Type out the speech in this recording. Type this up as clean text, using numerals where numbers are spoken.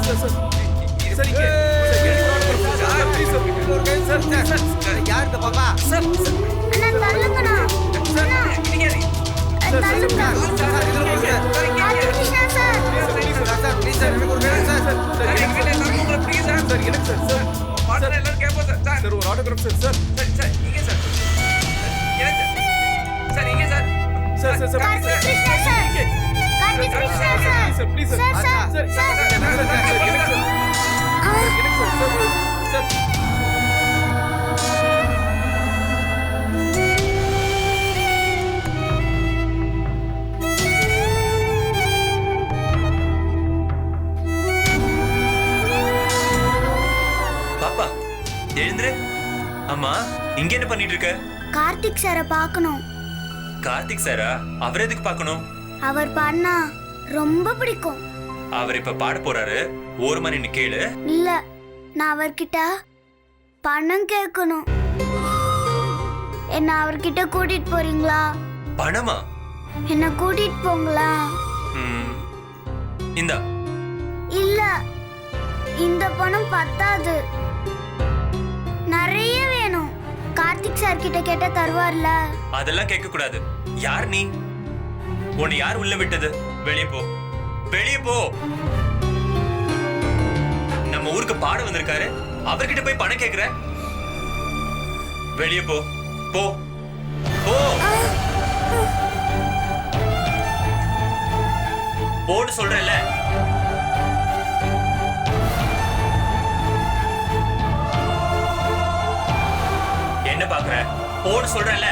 Sir sir sir இங்க sir எனக்கு order sir please sir ஒரு கை சார் சார் யார் இந்த பாப்பா? சார் அண்ணா தள்ளுங்கண்ணா. சார் அண்ணா தள்ளுங்க. Krishna sir. Sir please sir எனக்கு ஒரு கை சார் சார் சார் எனக்கு சார் சார் பாட்னர் எல்லாரும் கேப்போம் சார் சார் ஒரு ஆட்டோகிராஃப் சார் சார் சார் இங்க சார் சார் இங்க sir sir sir sir Karthik Krishna sir. Karthik Krishna sir. Sir please sir sir sir sir. Sir எனக்கு sir sir பாப்பா எழுந்துரு. அம்மா இங்க என்ன பண்ணிட்டு இருக்க? கார்த்திக் சாரை பார்க்கணும். கார்த்திக் சாரா? அவர் எதுக்கு பார்க்கணும்? அவர் பாடினா ரொம்ப பிடிக்கும். அவர் இப்ப பாட போறாரு, ஓரமா நின்னு கேளு. இல்ல, நான் அவர்கிட்ட பணம் கேட்கணும். என்ன அவர்கிட்ட கூட்டிட்டு போறீங்களா? பணமா? என்ன கூட்டிட்டு போங்களா? இந்தா. இல்ல, இந்த பணம் பத்தாது, நிறைய வேணும். கார்த்திக் சார் கிட்ட கேட்டா தருவார்ல? அதெல்லாம் கேட்க கூடாது. யார் நீ? உன்னை யார் உள்ள விட்டது? வெளியே போ, வெளியே போ. நம்ம ஊருக்கு பாட வந்திருக்காரு, அவர்கிட்ட போய் பணம் கேக்குற? வெளியே போ, போ, போ. போன்னு சொல்றேன்ல. என்ன பாக்குற? போன்னு சொல்றேன்ல.